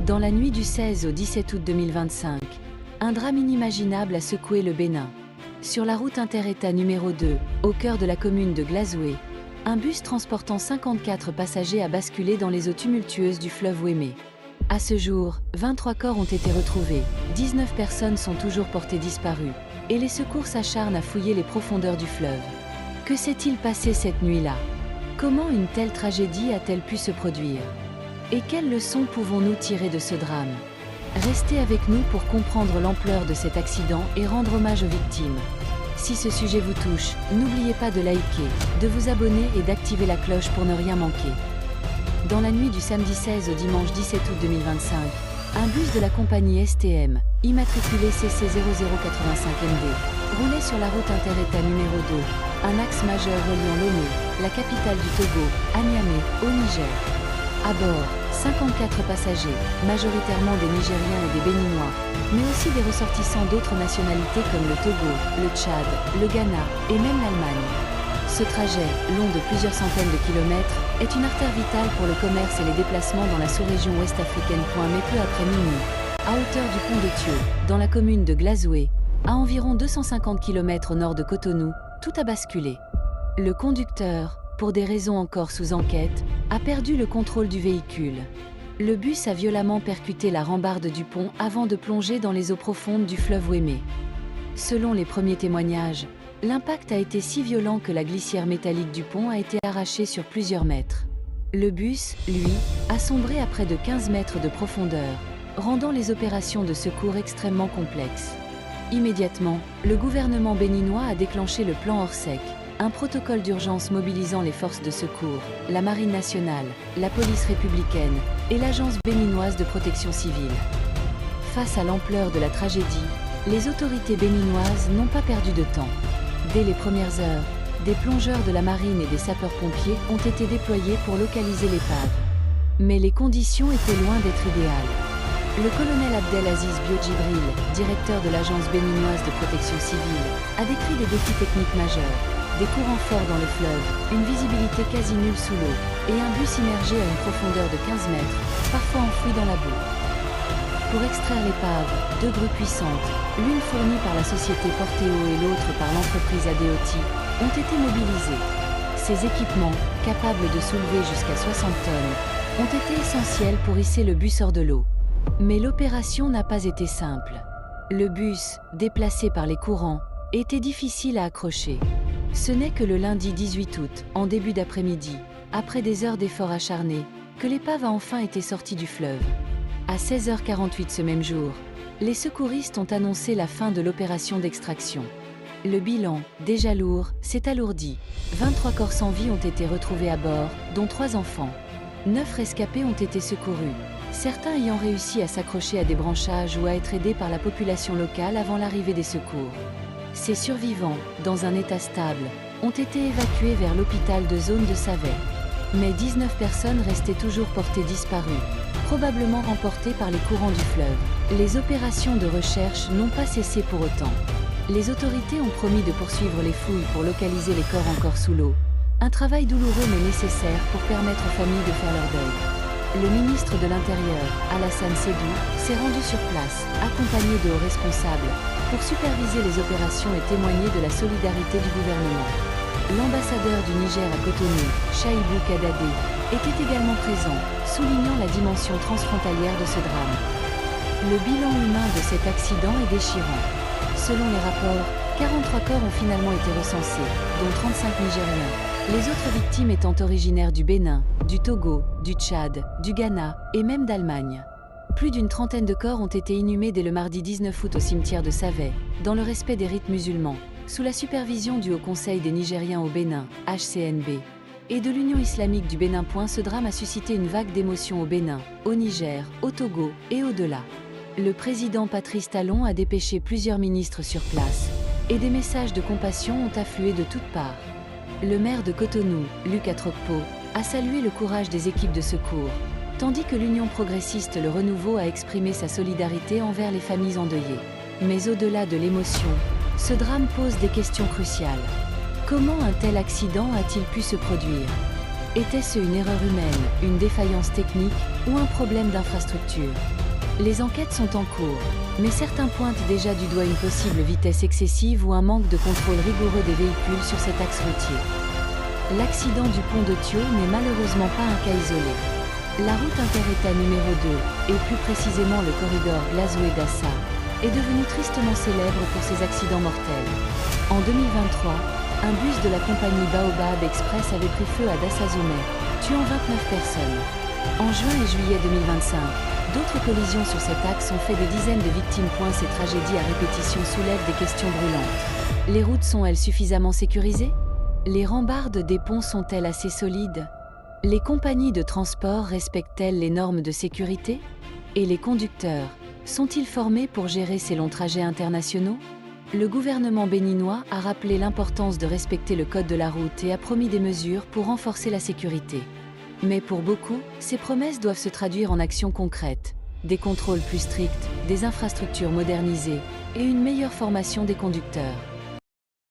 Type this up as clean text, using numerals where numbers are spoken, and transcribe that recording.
Dans la nuit du 16 au 17 août 2025, un drame inimaginable a secoué le Bénin. Sur la route inter-État numéro 2, au cœur de la commune de Glazoué, un bus transportant 54 passagers a basculé dans les eaux tumultueuses du fleuve Ouémé. À ce jour, 23 corps ont été retrouvés, 19 personnes sont toujours portées disparues, et les secours s'acharnent à fouiller les profondeurs du fleuve. Que s'est-il passé cette nuit-là? Comment une telle tragédie a-t-elle pu se produire? Et quelles leçons pouvons-nous tirer de ce drame? Restez avec nous pour comprendre l'ampleur de cet accident et rendre hommage aux victimes. Si ce sujet vous touche, n'oubliez pas de liker, de vous abonner et d'activer la cloche pour ne rien manquer. Dans la nuit du samedi 16 au dimanche 17 août 2025, un bus de la compagnie STM, immatriculé CC0085MD, roulait sur la route inter-État numéro 2, un axe majeur reliant Lomé, la capitale du Togo, à Niamey, au Niger. À bord, 54 passagers, majoritairement des Nigériens et des Béninois, mais aussi des ressortissants d'autres nationalités comme le Togo, le Tchad, le Ghana et même l'Allemagne. Ce trajet, long de plusieurs centaines de kilomètres, est une artère vitale pour le commerce et les déplacements dans la sous-région ouest-africaine. Mais peu après minuit, à hauteur du pont de Thieu, dans la commune de Glazoué, à environ 250 km au nord de Cotonou, tout a basculé. Le conducteur, pour des raisons encore sous enquête, a perdu le contrôle du véhicule. Le bus a violemment percuté la rambarde du pont avant de plonger dans les eaux profondes du fleuve Ouémé. Selon les premiers témoignages, l'impact a été si violent que la glissière métallique du pont a été arrachée sur plusieurs mètres. Le bus, lui, a sombré à près de 15 mètres de profondeur, rendant les opérations de secours extrêmement complexes. Immédiatement, le gouvernement béninois a déclenché le plan Orsec, un protocole d'urgence mobilisant les forces de secours, la Marine nationale, la police républicaine et l'Agence béninoise de protection civile. Face à l'ampleur de la tragédie, les autorités béninoises n'ont pas perdu de temps. Dès les premières heures, des plongeurs de la marine et des sapeurs-pompiers ont été déployés pour localiser l'épave. Mais les conditions étaient loin d'être idéales. Le colonel Abdelaziz Biodjibril, directeur de l'Agence béninoise de protection civile, a décrit des défis techniques majeurs, des courants forts dans le fleuve, une visibilité quasi nulle sous l'eau, et un bus immergé à une profondeur de 15 mètres, parfois enfoui dans la boue. Pour extraire l'épave, deux grues puissantes, l'une fournie par la société Porteo et l'autre par l'entreprise Adeoti, ont été mobilisés. Ces équipements, capables de soulever jusqu'à 60 tonnes, ont été essentiels pour hisser le bus hors de l'eau. Mais l'opération n'a pas été simple. Le bus, déplacé par les courants, était difficile à accrocher. Ce n'est que le lundi 18 août, en début d'après-midi, après des heures d'efforts acharnés, que l'épave a enfin été sortie du fleuve. À 16h48 ce même jour, les secouristes ont annoncé la fin de l'opération d'extraction. Le bilan, déjà lourd, s'est alourdi. 23 corps sans vie ont été retrouvés à bord, dont 3 enfants. 9 rescapés ont été secourus, certains ayant réussi à s'accrocher à des branchages ou à être aidés par la population locale avant l'arrivée des secours. Ces survivants, dans un état stable, ont été évacués vers l'hôpital de zone de Savet. Mais 19 personnes restaient toujours portées disparues, probablement emportées par les courants du fleuve. Les opérations de recherche n'ont pas cessé pour autant. Les autorités ont promis de poursuivre les fouilles pour localiser les corps encore sous l'eau. Un travail douloureux mais nécessaire pour permettre aux familles de faire leur deuil. Le ministre de l'Intérieur, Alassane Sédou, s'est rendu sur place, accompagné de hauts responsables, pour superviser les opérations et témoigner de la solidarité du gouvernement. L'ambassadeur du Niger à Cotonou, Chaïbou Kadadé, était également présent, soulignant la dimension transfrontalière de ce drame. Le bilan humain de cet accident est déchirant. Selon les rapports, 43 corps ont finalement été recensés, dont 35 Nigériens, les autres victimes étant originaires du Bénin, du Togo, du Tchad, du Ghana et même d'Allemagne. Plus d'une trentaine de corps ont été inhumés dès le mardi 19 août au cimetière de Savet, dans le respect des rites musulmans, sous la supervision du Haut Conseil des Nigériens au Bénin, HCNB, et de l'Union islamique du Bénin. Ce drame a suscité une vague d'émotions au Bénin, au Niger, au Togo et au-delà. Le président Patrice Talon a dépêché plusieurs ministres sur place, et des messages de compassion ont afflué de toutes parts. Le maire de Cotonou, Luc Atrokpo, a salué le courage des équipes de secours, tandis que l'Union progressiste Le Renouveau a exprimé sa solidarité envers les familles endeuillées. Mais au-delà de l'émotion, ce drame pose des questions cruciales. Comment un tel accident a-t-il pu se produire? Était-ce une erreur humaine, une défaillance technique ou un problème d'infrastructure? Les enquêtes sont en cours, mais certains pointent déjà du doigt une possible vitesse excessive ou un manque de contrôle rigoureux des véhicules sur cet axe routier. L'accident du pont de Thio n'est malheureusement pas un cas isolé. La route interétat numéro 2, et plus précisément le corridor Glasgow-Dassa, est devenu tristement célèbre pour ses accidents mortels. En 2023, un bus de la compagnie Baobab Express avait pris feu à Dassa-Zomer, tuant 29 personnes. En juin et juillet 2025, d'autres collisions sur cet axe ont fait des dizaines de victimes. Ces tragédies à répétition soulèvent des questions brûlantes. Les routes sont-elles suffisamment sécurisées? Les rambardes des ponts sont-elles assez solides? Les compagnies de transport respectent-elles les normes de sécurité? Et les conducteurs, sont-ils formés pour gérer ces longs trajets internationaux? Le gouvernement béninois a rappelé l'importance de respecter le code de la route et a promis des mesures pour renforcer la sécurité. Mais pour beaucoup, ces promesses doivent se traduire en actions concrètes. Des contrôles plus stricts, des infrastructures modernisées et une meilleure formation des conducteurs.